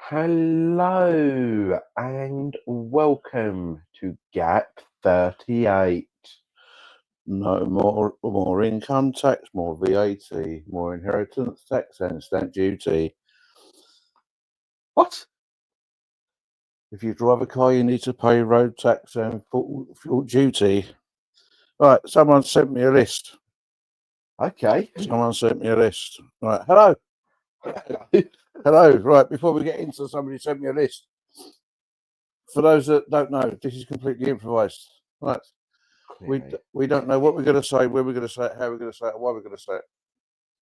Hello and welcome to Gap 38. No more income tax, more VAT, more inheritance tax and stamp duty. What? If you drive a car, you need to pay road tax and fuel duty. Right, someone sent me a list. Okay. Someone sent me a list. Right, hello. Hello. Right, before we get into somebody sent me a list. For those that don't know, this is completely improvised. Right. We don't know what we're going to say, where we're going to say it, how we're going to say it, and why we're going to say it.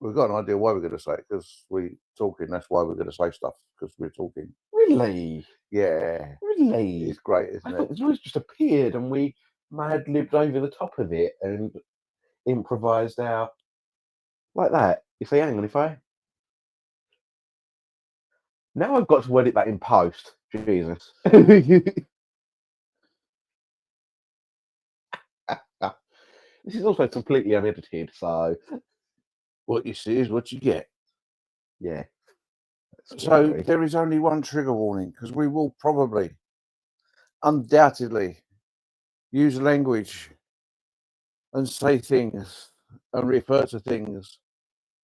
We've got an idea why we're going to say it because we're talking. That's why we're going to say stuff because we're talking. Really? Yeah. Really? It's great, isn't I it? thought this always just appeared and we mad-libbed over the top of it and improvised our... Like that. You see, hang on, if I... Now I've got to edit that in post. Jesus. This is also completely unedited, so... What you see is what you get. Yeah. So there is only one trigger warning because we will probably, undoubtedly, use language and say things and refer to things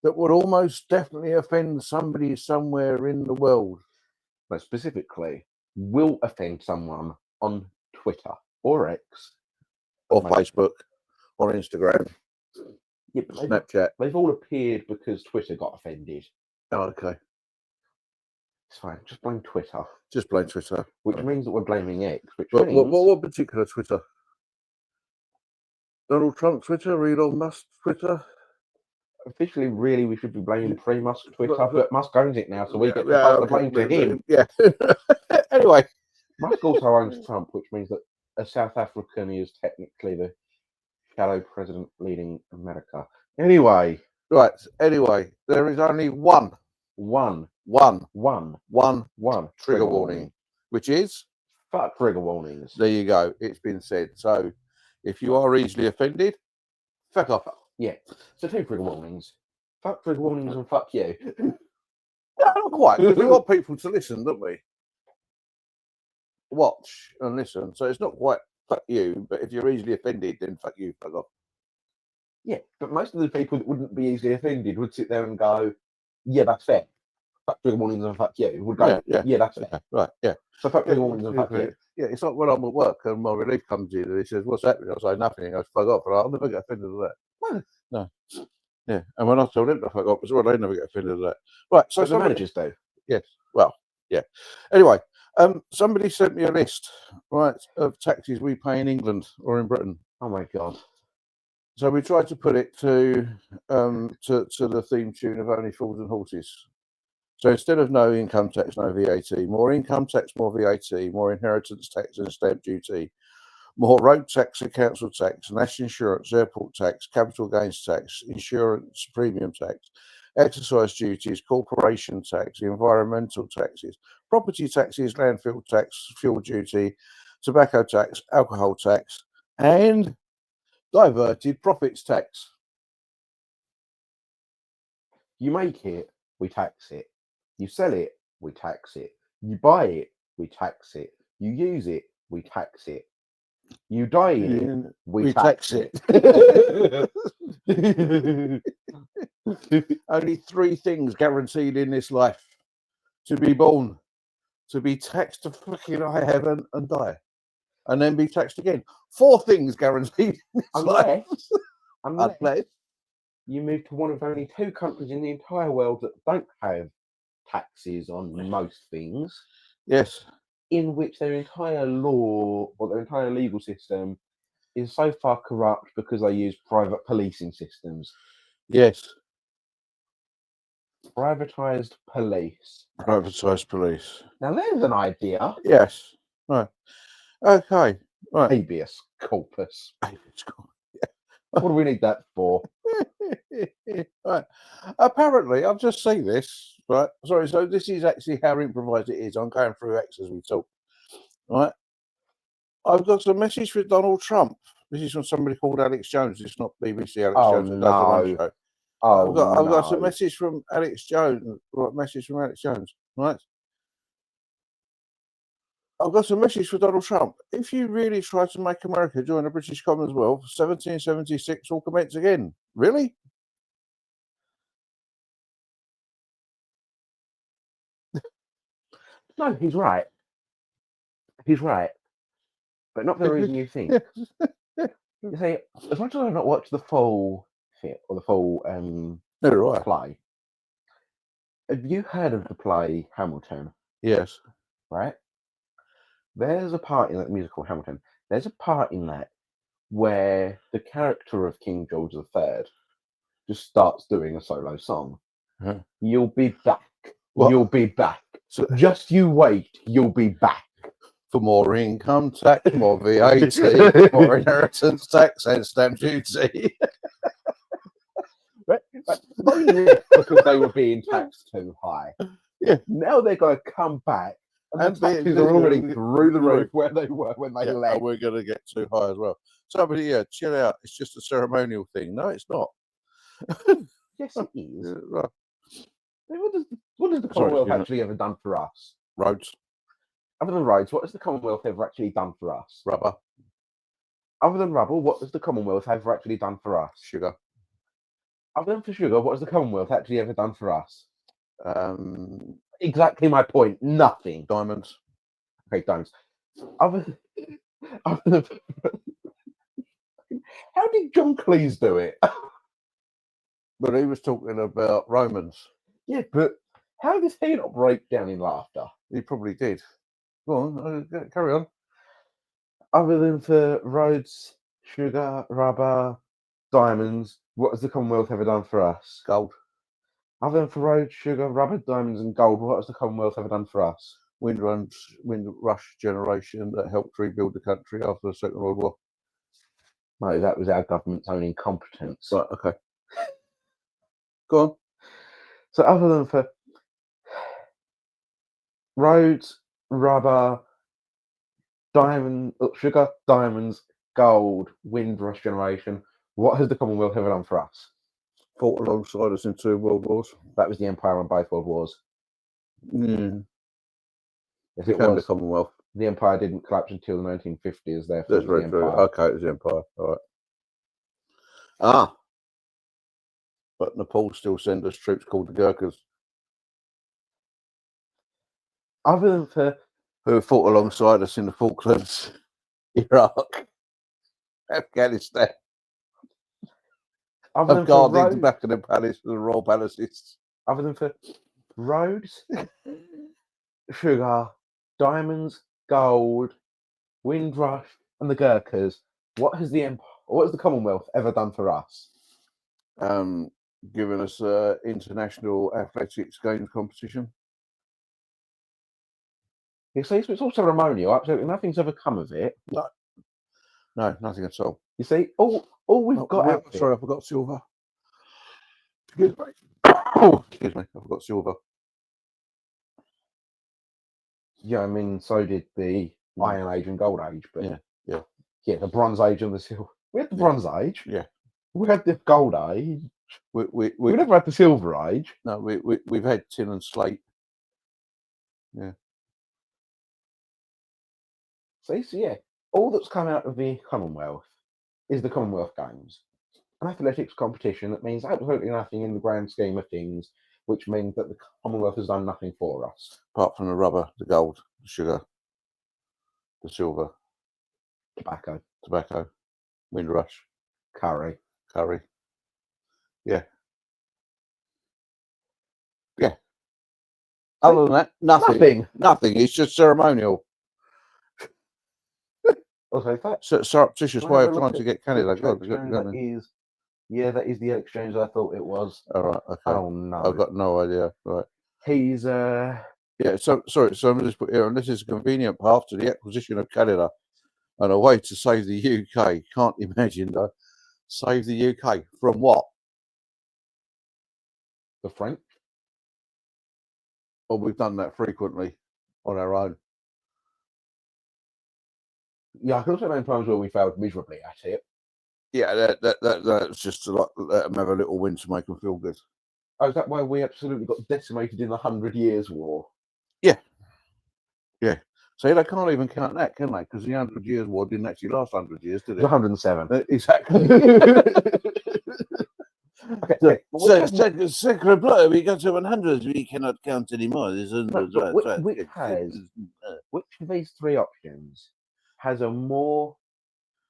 that would almost definitely offend somebody somewhere in the world. But specifically, will offend someone on Twitter or X or Facebook or Instagram, yeah, but Snapchat. They've all appeared because Twitter got offended. Oh, okay. It's fine. Just blame Twitter. Just blame Twitter. Which means that we're blaming X. Which What, means... what particular Twitter? Donald Trump Twitter, Elon Musk Twitter? Officially, really, we should be blaming pre-Musk Twitter, but Musk owns it now, so we get to pass the blame to him. Yeah. Anyway. Musk also owns Trump, which means that a South African is technically the shadow president leading America. Anyway. Right. Anyway, there is only one trigger warning, which is... Fuck trigger warnings. There you go. It's been said. So if you are easily offended, fuck off. Yeah. So two trigger warnings. Fuck trigger warnings and fuck you. No, not quite. Because we want people to listen, don't we? Watch and listen. So it's not quite fuck you, but if you're easily offended, then fuck you, fuck off. Yeah, but most of the people that wouldn't be easily offended would sit there and go, yeah, that's fair. Fuck trigger warnings and fuck you. Would go, yeah, that's fair. Right, yeah. So fuck trigger warnings and fuck you. Yeah, it's like when I'm at work and my relief comes in and he says, what's happening? I say nothing. He goes, fuck off. And I'll never get offended with that. No. Yeah. And when I tell them to fuck off as well, they never get offended with that. Right. So the managers do. Yes. Well, yeah. Anyway, somebody sent me a list, right, of taxes we pay in England or in Britain. Oh my God. So we tried to put it to the theme tune of Only Fools and Horses. So instead of no income tax, no VAT, more income tax, more VAT, more inheritance tax and stamp duty, more road tax and council tax, national insurance, airport tax, capital gains tax, insurance premium tax, exercise duties, corporation tax, environmental taxes, property taxes, landfill tax, fuel duty, tobacco tax, alcohol tax, and diverted profits tax. You make it, we tax it. You sell it, we tax it. You buy it, we tax it. You use it, we tax it. You die in it, we tax it. Only three things guaranteed in this life: to be born, to be taxed to fucking high heaven and die, and then be taxed again. Four things guaranteed in this life. Unless you move to one of only two countries in the entire world that don't have taxes on most things. Yes. In which their entire law or their entire legal system is so far corrupt because they use private policing systems. Yes. Privatized police. Privatized police. Now there's an idea. Yes. Right. Okay. Right. Habeas corpus. Habeas corpus. What do we need that for? Right. Apparently, I've just seen this. Right. Sorry. So this is actually how improvised it is. I'm going through X as we talk. Right. I've got a message for Donald Trump. This is from somebody called Alex Jones. It's not BBC Alex Jones. Does the one show. I've got a message from Alex Jones. Right. Message from Alex Jones. Right. I've got a message for Donald Trump. If you really try to make America join the British Commonwealth, 1776 will commence again. Really? No, he's right. He's right. But not for the reason you think. You see, as much as I've not watched the full fit or the full Right. play, have you heard of the play Hamilton? Yes. Right? There's a part in that musical Hamilton. There's a part in that where the character of King George III just starts doing a solo song. Huh. You'll be back. What? You'll be back. So, just you wait. You'll be back. For more income tax, more VAT, more inheritance tax, and stamp duty. Right? Because they were being taxed too high. Yeah. Now they're going to come back, and the taxes are already through the roof where they were when they left. And we're going to get too high as well. Somebody, chill out. It's just a ceremonial thing. No, it's not. Yes, it is. Right. What has the Commonwealth actually ever done for us? Roads. Other than roads, what has the Commonwealth ever actually done for us? Rubber. Other than rubber, what has the Commonwealth ever actually done for us? Sugar. Other than for sugar, what has the Commonwealth actually ever done for us? Exactly my point. Nothing. Diamonds. Okay, diamonds. Other than how did John Cleese do it? But he was talking about Romans. Yeah, but how does he not break down in laughter? He probably did. Go on, carry on. Other than for roads, sugar, rubber, diamonds, what has the Commonwealth ever done for us? Gold. Other than for roads, sugar, rubber, diamonds, and gold, what has the Commonwealth ever done for us? Windrush generation that helped rebuild the country after the Second World War. No, that was our government's own incompetence. Right, okay. Go on. So other than for roads, rubber, sugar, diamonds, gold, Windrush generation, what has the Commonwealth ever done for us? Fought alongside us in 2 world wars. That was the Empire in both world wars. Mm. Yes, it was. The Commonwealth. The Empire didn't collapse until the 1950s. Therefore, that's very true. Okay, it was the Empire. All right. But Nepal still send us troops called the Gurkhas. Other than for who fought alongside us in the Falklands, Iraq, Afghanistan. Other than guarding the Buckingham Palace and the Royal Palaces. Other than for roads, sugar, diamonds, gold, Windrush, and the Gurkhas, what has the Commonwealth ever done for us? Given us international athletics games competition. You see, so it's all ceremonial. Absolutely nothing's ever come of it. No, nothing at all. You see, all we've got. Sorry, I forgot silver. Excuse me. Oh, excuse me, I forgot silver. Yeah, I mean, so did the Iron Age and Gold Age, but yeah, the Bronze Age and the Silver. We had the Bronze Age. Yeah, we had the Gold Age. We never had the Silver Age. No, we've had tin and slate. Yeah. See, so yeah, all that's come out of the Commonwealth is the Commonwealth Games, an athletics competition that means absolutely nothing in the grand scheme of things, which means that the Commonwealth has done nothing for us. Apart from the rubber, the gold, the sugar, the silver, tobacco, Windrush, curry. Yeah. Other than that, nothing. It's just ceremonial. Also, that's surreptitious way of trying to get Canada. That is the exchange I thought it was. All right. Okay. Oh no, I've got no idea. Right. He's Yeah. So sorry. So I'm just put here, and this is a convenient path to the acquisition of Canada, and a way to save the UK. Can't imagine though. Save the UK from what? The French. Well, we've done that frequently on our own. Yeah, I can also name times where we failed miserably at it. Yeah, that's just to let them have a little win to make them feel good. Oh, is that why we absolutely got decimated in the 100 Years' War? Yeah. See, they can't even count that, can they? Because the 100 Years' War didn't actually last 100 years, did It's it? 107. Exactly. Sacred blood, we got to 100. We cannot count anymore. There's hundreds. Which of these three options has a more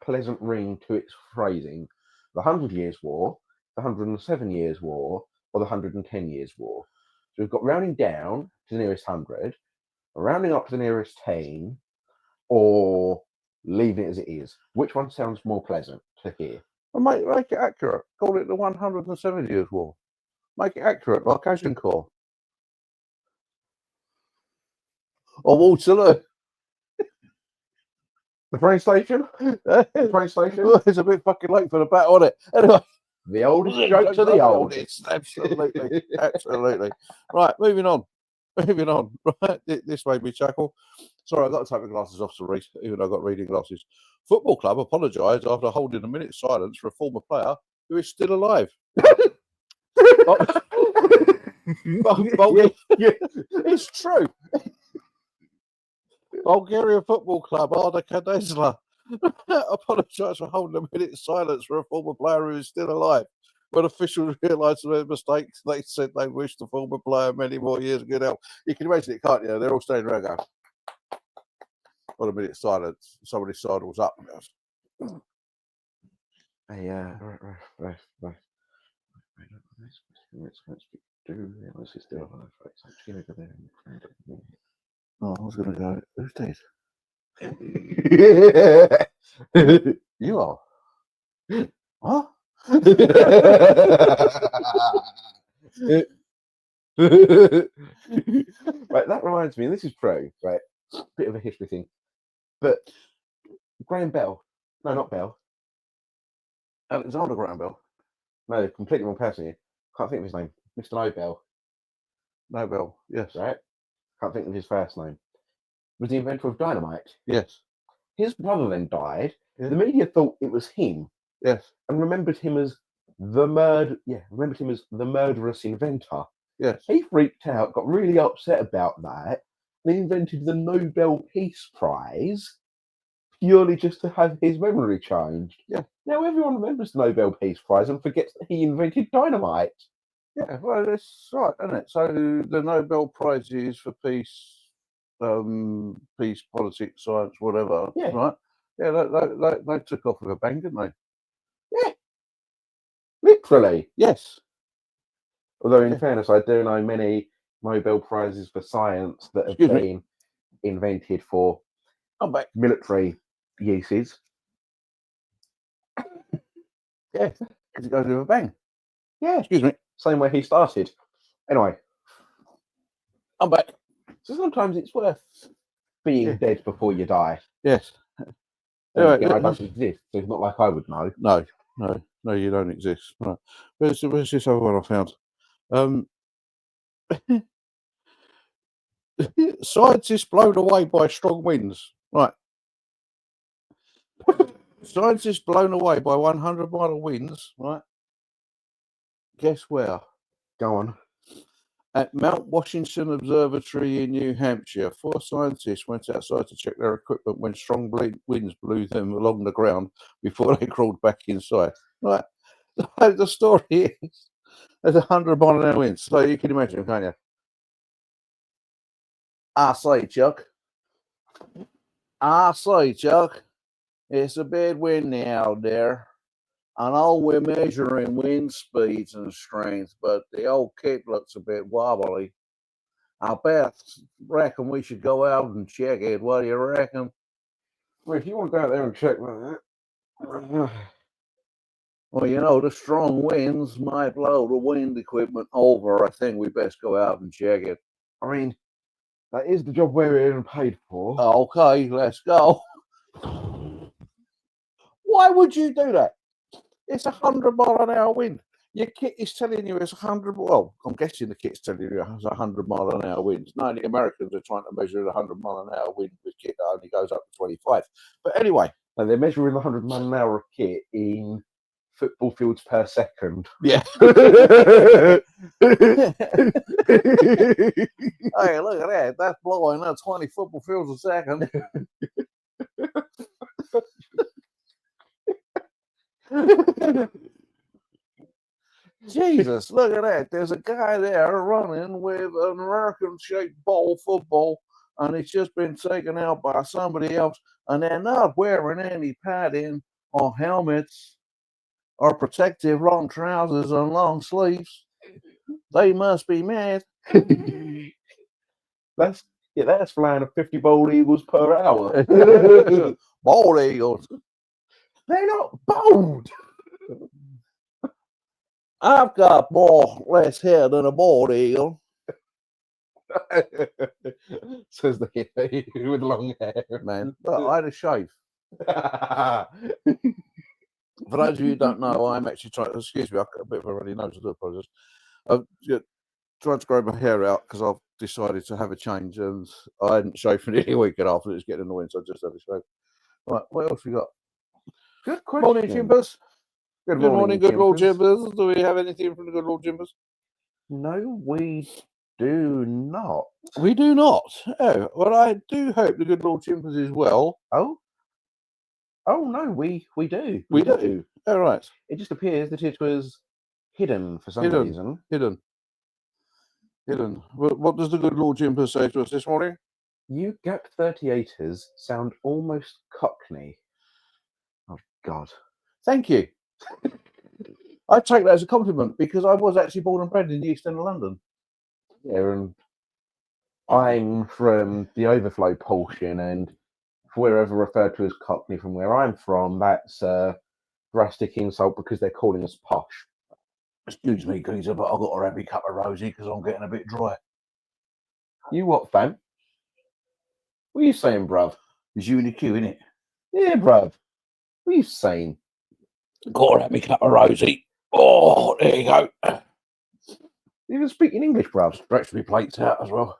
pleasant ring to its phrasing? The 100 Years' War, the 107 Years' War, or the 110 Years' War? So we've got rounding down to the nearest 100, rounding up to the nearest 10, or leaving it as it is. Which one sounds more pleasant to hear? Well, make it accurate. Call it the 107 Years' War. Make it accurate, like Agincourt. Or Waterloo. The train station? The train station? Well, it's a bit fucking late for the battle, isn't it? Anyway. The oldest jokes are the oldest. Absolutely. Absolutely. Right, moving on. Right, this made me chuckle. Sorry, I've got to take my glasses off to read, even though I've got reading glasses. Football club apologised after holding a minute's silence for a former player who is still alive. It's true. Bulgarian football club Arda Kadesla apologised for holding a minute's silence for a former player who is still alive. When officials realised their mistakes, they said they wished the former player many more years of good health. You can imagine it, can't you? They're all standing around going, on a minute's silence, somebody sidles up and goes, oh, I was going to go, who's dead? You are? Huh? Right, that reminds me, and this is true, right? Bit of a history thing. But Graham Bell, no, not Bell. Alexander Graham Bell. No, completely wrong person here. Can't think of his name. Mr. Nobel. Nobel, yes. Right? Can't think of his first name. Was the inventor of dynamite. Yes. His brother then died. Yeah. The media thought it was him. Yes. And remembered him as the murderous inventor. Yes. He freaked out, got really upset about that, and he invented the Nobel Peace Prize purely just to have his memory changed. Yeah. Now everyone remembers the Nobel Peace Prize and forgets that he invented dynamite. Yeah, well, that's right, isn't it? So the Nobel Prizes for peace, peace, politics, science, whatever. Yeah. Right. Yeah, they took off with a bang, didn't they? Yeah. Literally. Yes. Although in fairness, I do know many Nobel Prizes for science that have been invented for military uses. Yeah, because it goes with a bang. Yeah. Excuse me. Same way he started. Anyway. I'm back. So sometimes it's worth being dead before you die. Yes. Anyway, I don't exist, so it's not like I would know. No, you don't exist. Right. Where's this other one I found? Scientists blown away by strong winds. Right. Scientists blown away by 100-mile winds. Right. Guess where? Go on. At Mount Washington Observatory in New Hampshire, 4 scientists went outside to check their equipment when strong winds blew them along the ground before they crawled back inside. Right. The story is there's 100-mile-an-hour winds. So you can imagine, can't you? I say, Chuck. It's a bad wind out there. I know we're measuring wind speeds and strength, but the old kit looks a bit wobbly. I reckon we should go out and check it. What do you reckon? Well, if you want to go out there and check that. Well, you know, the strong winds might blow the wind equipment over. I think we best go out and check it. I mean, that is the job we're here and paid for. Okay, let's go. Why would you do that? It's 100-mile-an-hour wind. Your kit is telling you it's 100. Well, I'm guessing the kit's telling you it's 100-mile-an-hour winds. No, the Americans are trying to measure the 100-mile-an-hour wind with kit that only goes up to 25. But anyway, and they're measuring the 100-mile-an-hour kit in football fields per second. Yeah. Hey, look at that. That's blowing up 20 football fields a second. Jesus, look at that. There's a guy there running with an American-shaped ball football, and it's just been taken out by somebody else, and they're not wearing any padding or helmets or protective long trousers and long sleeves. They must be mad. That's flying at 50 bald eagles per hour. Bald eagles. They're not bald. I've got less hair than a bald eagle. Says the hippie with long hair. Man, look, I had a shave. For those of you who don't know, I'm actually trying. Excuse me, I've got a bit of a runny nose. I do apologise. I'm trying to grow my hair out because I've decided to have a change, and I hadn't shaved for nearly a week and a half, and it's getting annoying, so I just had a shave. Right, what else we got? Good question. Morning, Jimbers. Good morning, good Lord Jimbers. Do we have anything from the good Lord Jimbers? No, we do not. We do not. Oh, well, I do hope the good Lord Jimbers is well. Oh no, we do. We do. All right. It just appears that it was hidden for some reason. Hidden. What does the good Lord Jimper say to us this morning? You GAP 38ers sound almost Cockney. Oh, God. Thank you. I take that as a compliment because I was actually born and bred in the East End of London. Yeah, and I'm from the overflow portion, and if we're ever referred to as Cockney from where I'm from, that's a drastic insult because they're calling us posh. Excuse me, geezer, but I've got to have me cup of rosy because I'm getting a bit dry. You what, fam? What are you saying, bruv? It's you in the queue, innit? Yeah, bruv. What are you saying? Got to have me cup of rosy. Oh, there you go. You even speak in English, bruv. Stretch me plates out as well.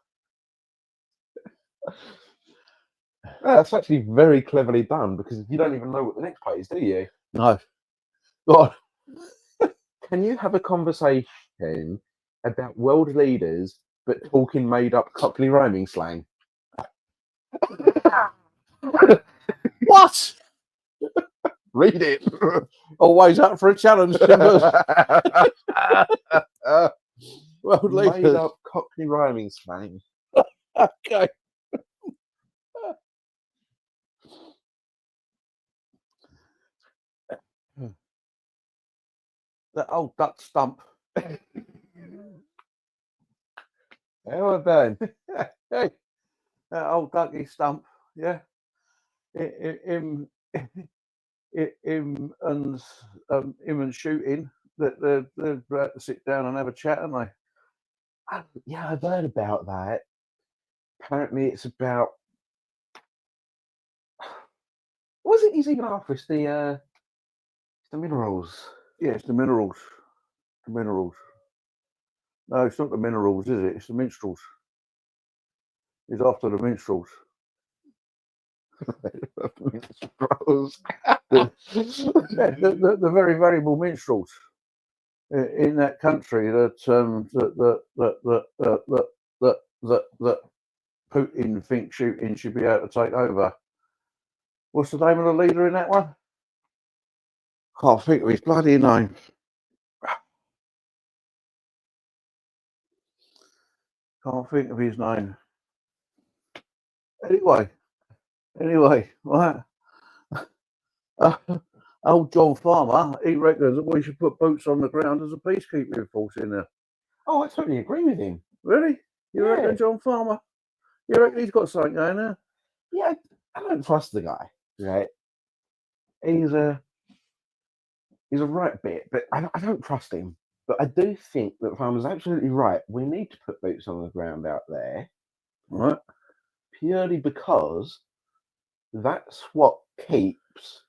That's actually very cleverly done because you don't even know what the next plate is, do you? No. God. Can you have a conversation about world leaders but talking made-up Cockney rhyming slang? What? Read it. Always up for a challenge, Timbers. World leaders. Made-up Cockney rhyming slang. Okay. That old duck stump. How about Hey, that old ducky stump. Yeah. Him and shooting. They're about to sit down and have a chat, aren't they? Yeah, I've heard about that. Apparently, it's about. What was it he's even after? It's the minerals. Yeah, it's the minerals. The minerals. No, it's not the minerals, is it? It's the minstrels. He's after the minstrels. Minstrels. the very variable minstrels in that country that Putin thinks shooting should be able to take over. What's the name of the leader in that one? Can't think of his bloody name. Can't think of his name. Anyway, right. Old John Farmer, he reckons that we should put boots on the ground as a peacekeeping force in there. Oh, I totally agree with him. Really? You Yeah. reckon John Farmer? You reckon he's got something going there? Yeah, I don't trust the guy. Right? He's a right bit, but I don't trust him. But I do think that Farmer's absolutely right. We need to put boots on the ground out there, Right. purely because that's what keeps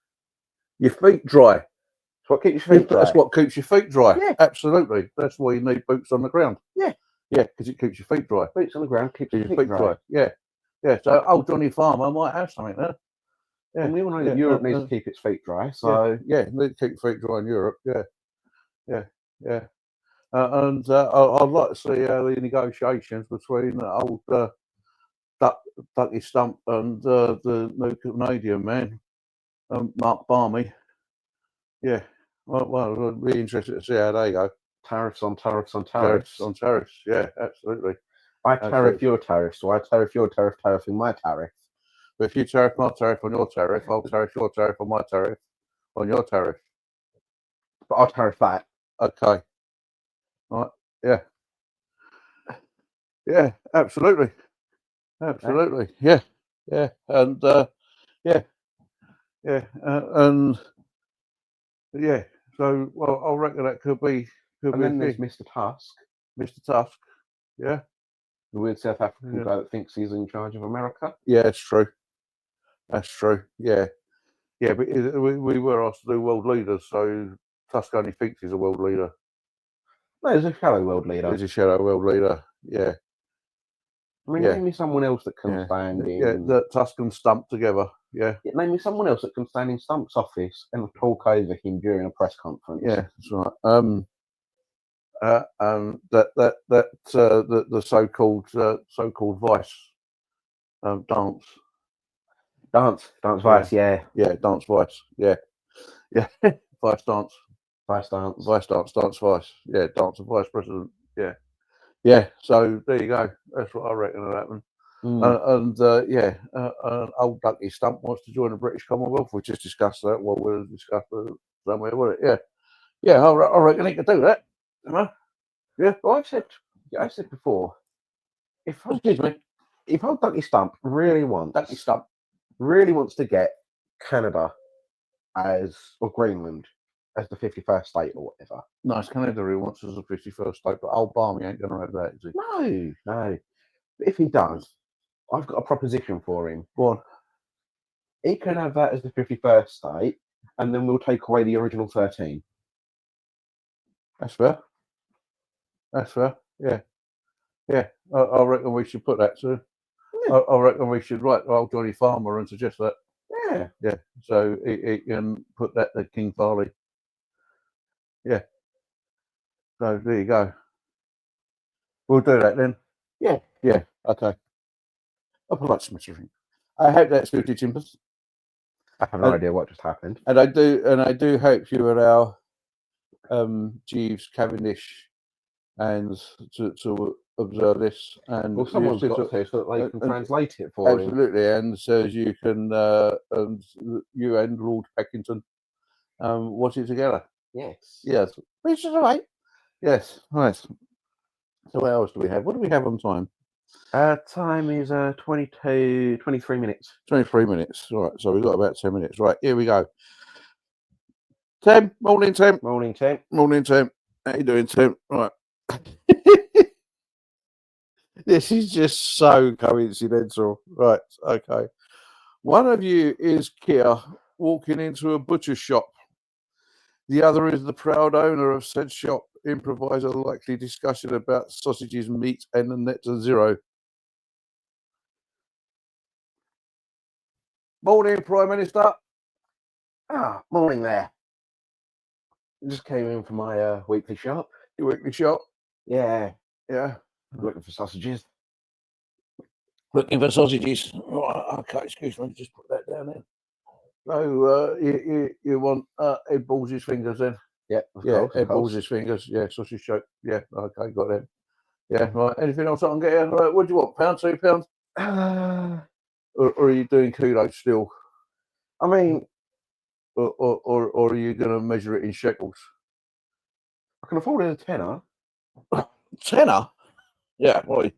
Your feet dry. It's what keeps your feet dry. That's what keeps your feet dry. Yeah. Absolutely. That's why you need boots on the ground. Yeah. Yeah, because it keeps your feet dry. Boots on the ground keeps your feet dry. Yeah. Yeah. So old Johnny Farmer might have something there. Yeah. And we all know Yeah, that Europe needs to keep its feet dry. So yeah, need to keep feet dry in Europe. Yeah. And I'd like to see the negotiations between old Ducky Stump and the new Canadian man, Mark Barmy. Yeah. Well, I'd be interested to see how they go. tariffs on tariffs on Tariffs tariffs. on tariffs. Yeah, absolutely. I tariff your tariff, so I tariff your tariff, tariffing my tariff. But if you tariff my tariff on your tariff, I'll tariff your tariff on my tariff on your tariff. But I'll tariff that. Okay. Right. Yeah. Yeah. Absolutely. Absolutely. Yeah. Yeah. And yeah. Yeah. And yeah. So well, I reckon that could be. And then there's Mr. Tusk. Mr. Tusk. Yeah. The weird South African guy that thinks he's in charge of America. Yeah, it's true. That's true. Yeah. Yeah, but we were asked to do world leaders, so Tusk only thinks he's a world leader. No, he's a shadow world leader. He's a shadow world leader. Yeah. I mean, name me someone else that can stand in. Yeah, that Tusk and Stump together. Yeah. Name me someone else that can stand in Stump's office and talk over him during a press conference. Yeah, that's right. The so-called Vice dance Vice, yeah. Dance Vice, yeah Vice dance, dance Vice, yeah, dance of Vice President, yeah. So there you go. That's what I reckon will happen. Old Ducky Stump wants to join the British Commonwealth. We just discussed that. Well, we'll discuss it somewhere, won't it? Yeah. I reckon he could do that. Yeah. Well, I've said before. If old Ducky Stump really wants to get Canada or Greenland as the 51st state or whatever. No, it's Canada he wants as the 51st state, but old Barmy ain't going to have that, is he? No. But if he does, I've got a proposition for him. Go on. He can have that as the 51st state, and then we'll take away the original 13. That's fair. Yeah. I reckon we should put that to. Yeah. I reckon we should write old Johnny Farmer and suggest that. Yeah. So he can put that to King Farley. Yeah. So there you go. We'll do that then. Yeah. Okay. I'll put that smithing. I hope that's suited, Chimpers. I have no idea what just happened. And I do hope you allow Jeeves, Cavendish, and to observe this. And well, someone's got to so that they can translate it for him. Absolutely, and so you can and you and Lord Peckington watch it together. Yes. Which is all right. Yes, nice. So what else do we have? What do we have on time? Time is 23 minutes. 23 minutes. All right, so we've got about 10 minutes. Right, here we go. Tim, morning, Tim. Morning, Tim. Morning, Tim. How you doing, Tim? Right. This is just so coincidental. Right, okay. One of you is Kia walking into a butcher shop. The other is the proud owner of said shop. Improvise a likely discussion about sausages, meat, and the net to zero. Morning, Prime Minister. Morning there. Just came in for my weekly shop. Your weekly shop? Yeah. Looking for sausages. Right, okay, excuse me, just put that down there. So you want Ed Balls's fingers then? Yeah, Ed Balls's fingers. Yeah, sausage shop. Yeah, okay, got them. Yeah, right. Anything else I can get here? Right, what do you want? £1, £2? Or are you doing kilos still? I mean, or are you going to measure it in shekels? I can afford it a tenner. Tenner? Yeah, boy.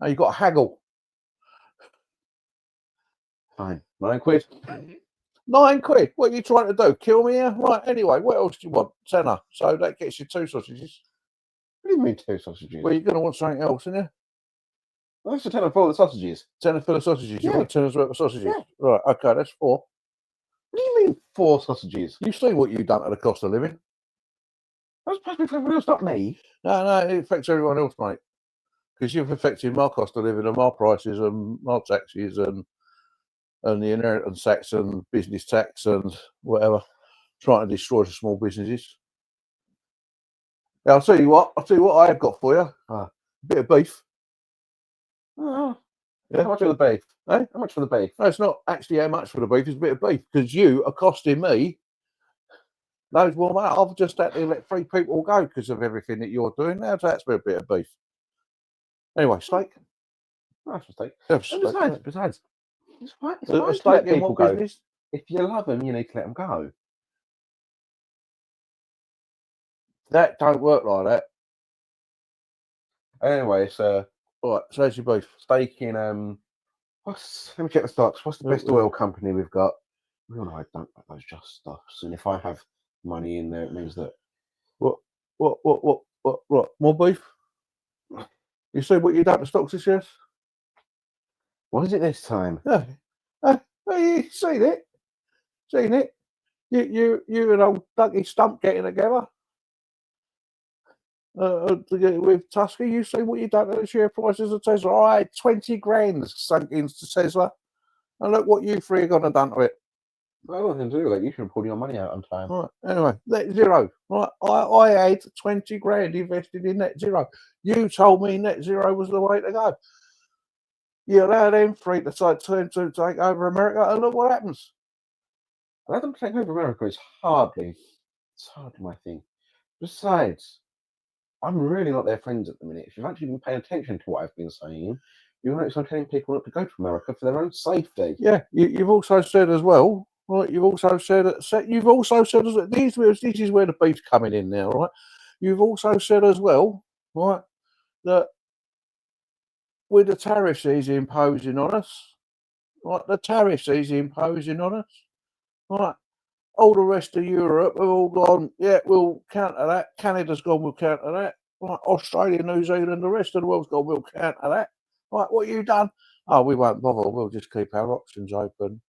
Now you got haggle. Fine. £9. £9? What are you trying to do? Kill me here? Right, anyway, what else do you want? Tenner. So that gets you 2 sausages. What do you mean 2 sausages? Well, you're going to want something else, isn't you? Well, that's a tenner for the sausages. Tenner for the sausages? Yeah. You want tenner's worth of sausages? Yeah. Right, okay, that's 4. What do you mean 4 sausages? You've seen what you've done to the cost of living. That's supposed to be for everyone else, not me. No, it affects everyone else, mate. Because you've affected my cost of living and my prices and my taxes and and the inheritance tax and business tax and whatever, trying to destroy the small businesses. Now, I'll tell you what I have got for you. A bit of beef. Oh, Yeah. how much for the beef? Eh? How much for the beef? No, it's not actually how much for the beef, it's a bit of beef, because you are costing me loads more money. I've just had to let 3 people go because of everything that you're doing now. So that's a bit of beef. Anyway, steak. Nice mistake. Yeah, And besides, it's fine a to steak let in people what go. business? If you love them, you need to let them go. That don't work like that. Anyway, so Right, so that's your beef. steak in let me check the stocks. What's the best oil company we've got? We all know I don't like those just stuffs, and if I have money in there, it means that What? More beef? You see what you done to stocks this year? what is it this time? Yeah. You seen it? Seen it? You and old Dougie Stump getting together with Tusker. You see what you done to the share prices of Tesla? I had 20 grand sunk into Tesla, and look what you 3 are gonna done to it. Well, nothing to do with it. You should have pulled your money out on time. Right. Anyway, net zero. Right. I had 20 grand invested in net zero. You told me net zero was the way to go. You allow them 3 to take over America, and look what happens. Let them take over America is hardly my thing. Besides, I'm really not their friends at the minute. If you've actually been paying attention to what I've been saying, you'll notice I'm telling people not to go to America for their own safety. Yeah, you've also said as well. Right, you've also said as well, this is where the beef's coming in now, right? You've also said as well, right, that with the tariffs he's imposing on us, right, right, all the rest of Europe have all gone, yeah, we'll counter that. Canada's gone, we'll counter that. Right, Australia, New Zealand, the rest of the world's gone, we'll counter that. Right, what you done? Oh, we won't bother. We'll just keep our options open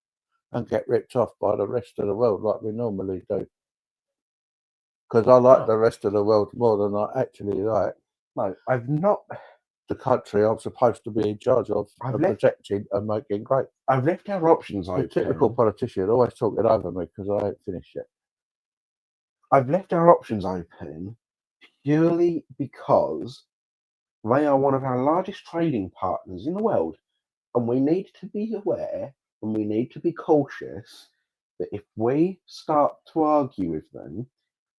and get ripped off by the rest of the world like we normally do. Because I like the rest of the world more than I actually like. No, I've not. The country I'm supposed to be in charge of and protecting and making great. I've left our options The open. typical politician always talking over me because I ain't finished yet. I've left our options open purely because they are one of our largest trading partners in the world. And we need to be aware and we need to be cautious that if we start to argue with them,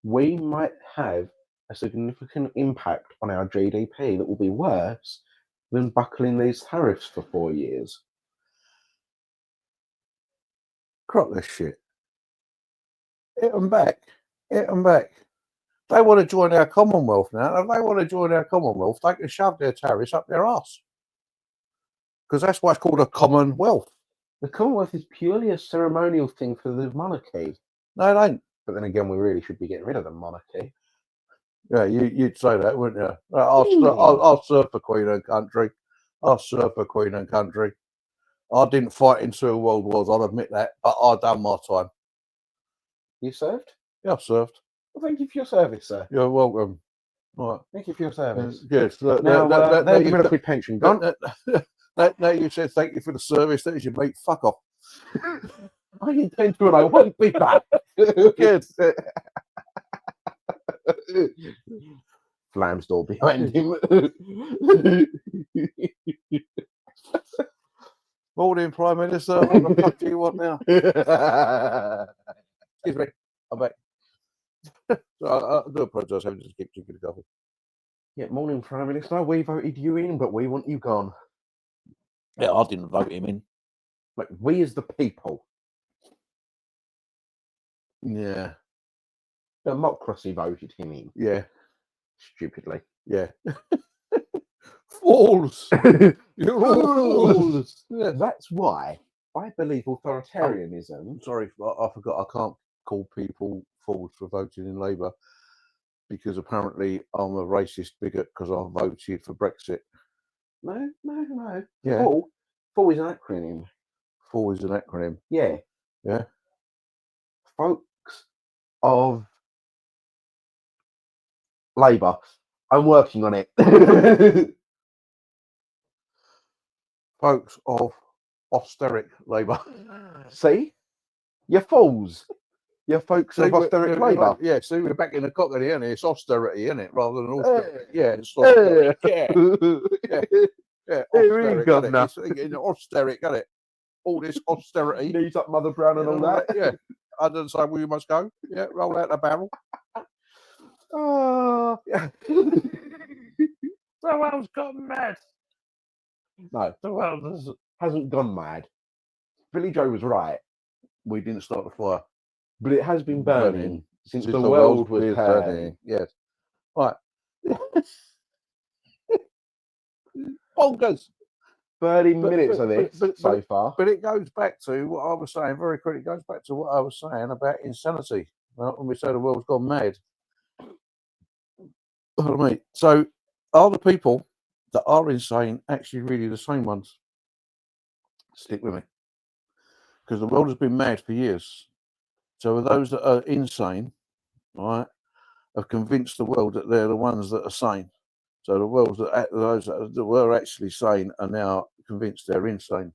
we might have a significant impact on our GDP that will be worse than buckling these tariffs for 4 years. Crop this shit. Hit them back. Hit them back. They want to join our Commonwealth now. If they want to join our Commonwealth, they can shove their tariffs up their arse. Because that's why it's called a Commonwealth. The Commonwealth is purely a ceremonial thing for the monarchy. No, it ain't. But then again, we really should be getting rid of the monarchy. Yeah, you'd say that, wouldn't you? I'll serve for Queen and Country. I'll serve for Queen and Country. I didn't fight in 2 world wars, I'll admit that, but I done my time. You served? Yeah, I've served. Well, thank you for your service, sir. You're welcome. Right. Thank you for your service. Yes. Now, there's the military pension gone. Now you said thank you for the service. That is your mate. Fuck off. I intend to and I won't be back. Good. Flam's door behind him. Morning, Prime Minister. What the fuck do you want now? Excuse me. I'm back. I do apologise. I'm just keep drinking the coffee. Yeah, morning, Prime Minister. We voted you in, but we want you gone. Yeah, I didn't vote him in. Like, we as the people. Yeah. Democracy voted him in. Yeah. Stupidly. Yeah. Fools! You're all fools! Yeah. That's why I believe authoritarianism. Sorry, I forgot. I can't call people fools for voting in Labour because apparently I'm a racist bigot because I voted for Brexit. No. Yeah. Fool is an acronym. Fool is an acronym. Yeah. Yeah. Folks of Labour. I'm working on it. Folks of austeric labour. See? You're fools. You're folks of austeric labour. Yeah, see, we're back in the Cockney, isn't it? It's austerity, isn't it? Rather than austerity. Yeah, it's austerity. Yeah, Here, governor. It's austeric, isn't it? All this austerity. Knees up, Mother Brown, and all that. Yeah. Under the side where you must go. Yeah, roll out the barrel. Oh, yeah. The world's gone mad. No, The world hasn't gone mad. Billy Joe was right. We didn't start the fire. But it has been burning since the world was turning. Yes. Right. Bonkers. 30 minutes of this so far. But it goes back to what I was saying very quickly. It goes back to what I was saying about insanity. When we say the world's gone mad. So are the people that are insane actually really the same ones? Stick with me. Because the world has been mad for years. So those that are insane, right, have convinced the world that they're the ones that are sane. So those that were actually sane are now convinced they're insane.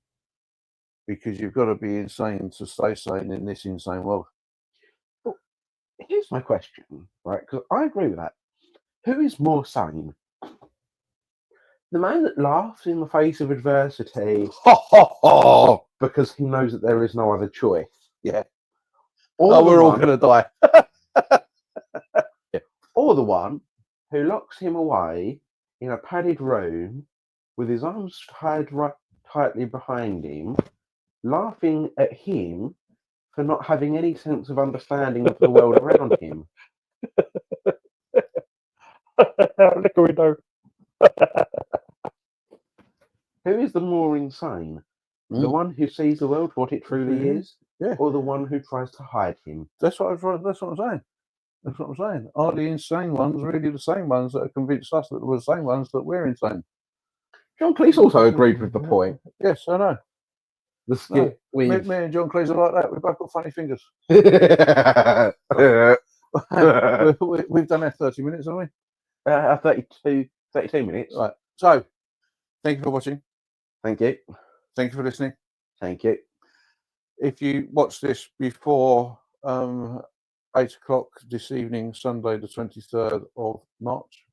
Because you've got to be insane to stay sane in this insane world. Well, here's my question, right? Because I agree with that. Who is more sane? The man that laughs in the face of adversity because he knows that there is no other choice. Yeah. Or we're all going to die. Yeah. Or the one who locks him away in a padded room with his arms tied tightly behind him, laughing at him for not having any sense of understanding of the world around him. Look at window. Who is the more insane? The one who sees the world for what it truly is, or the one who tries to hide him? That's what I'm saying. That's what I'm saying. Are the insane ones really the same ones that have convinced us that we're the same ones that we're insane? John Cleese also agreed with the point. Yes, I know. The skit me and John Cleese are like that. We've both got funny fingers. We've done our 30 minutes, haven't we? 32 minutes. Right. So, thank you for watching. Thank you. Thank you for listening. Thank you. If you watch this before 8 o'clock this evening, Sunday the 23rd of March,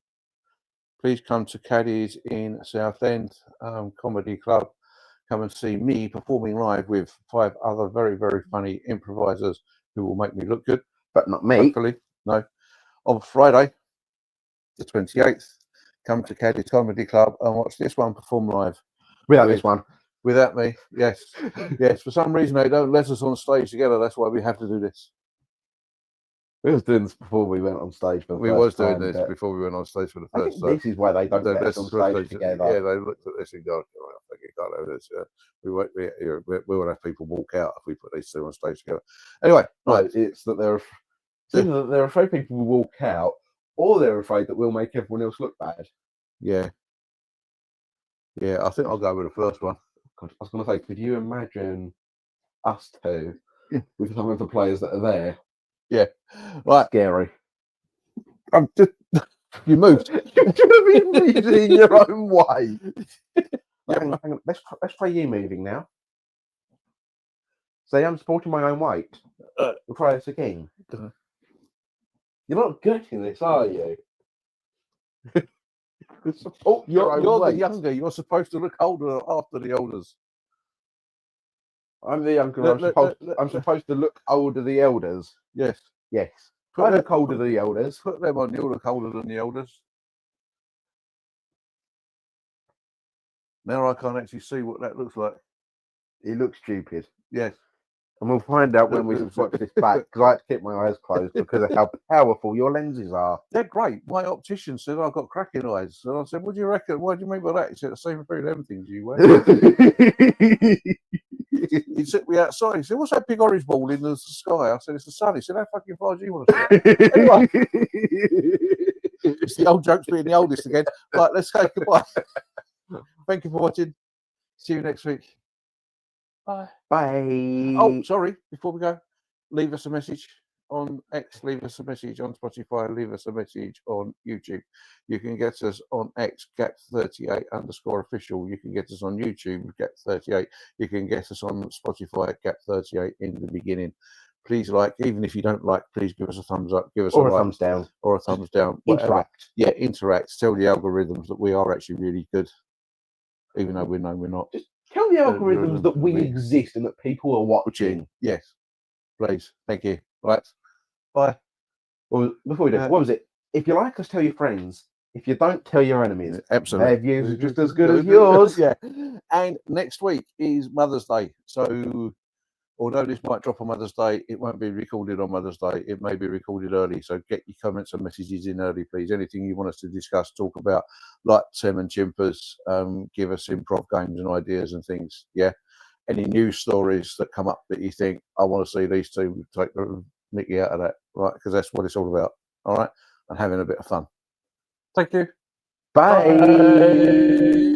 please come to Caddy's in Southend Comedy Club. Come and see me performing live with 5 other very, very funny improvisers who will make me look good. But not me. Hopefully. No. On Friday, the 28th, come to Caddy's Comedy Club and watch this one perform live. Without this one. Without me, yes. Yes, for some reason they don't let us on stage together. That's why we have to do this. We was doing this before we went on stage for the first time. We was doing this before we went on stage for the first time. This is why they don't let us on stage together. Yeah, they looked at this and go, can't have this. We won't have people walk out if we put these two on stage together. Anyway, right. It's that they're afraid people will walk out, or they're afraid that we'll make everyone else look bad. Yeah. Yeah, I think I'll go with the first one. God, I was going to say, could you imagine us two with some of the players that are there? Yeah. Right. Scary. I'm just... You moved. You're moving in your own way. Hang on. Let's try you moving now. Say, I'm supporting my own weight. We'll try this again. You're not getting this, are you? You're the younger. You're supposed to look older after the elders. I'm the younger. I'm supposed to look older than the elders. Yes. Yes. I look older than the elders. Put them on. You look older than the elders. Now I can't actually see what that looks like. It looks stupid. Yes. And we'll find out when we watch this back, because I have to keep my eyes closed because of how powerful your lenses are. They're great. My optician said I've got cracking eyes. And I said, what do you reckon? What do you mean by that? He said, the same for them things you wear. He took me outside. He said, what's that big orange ball in the sky? I said, it's the sun. He said, how fucking far do you want to see? Anyway, it's the old jokes being the oldest again. Right, let's say goodbye. Thank you for watching. See you next week. Bye. Bye. Oh, sorry. Before we go, leave us a message on X, leave us a message on Spotify, leave us a message on YouTube. You can get us on X, gap38_official. You can get us on YouTube, gap38. You can get us on Spotify, gap38 in the beginning. Please like, even if you don't like, please give us a thumbs up, give us Or a a like, thumbs down. or a thumbs down. Whatever. Interact. Yeah, interact. Tell the algorithms that we are actually really good, even though we know we're not. Just tell the algorithms that we exist and that people are watching. Yes, please. Thank you. Right. Bye. Well, before we do, what was it? If you like us, tell your friends. If you don't, tell your enemies. Absolutely. Their views are just as good as yours. Yeah. And next week is Mother's Day. So although this might drop on Mother's Day, it won't be recorded on Mother's Day. It may be recorded early. So get your comments and messages in early, please. Anything you want us to discuss, talk about, like Tim and Chimpers, give us improv games and ideas and things. Yeah. Any news stories that come up that you think, I want to see these two take the Mickey out of that, right? Because that's what it's all about. All right. And having a bit of fun. Thank you. Bye. Bye.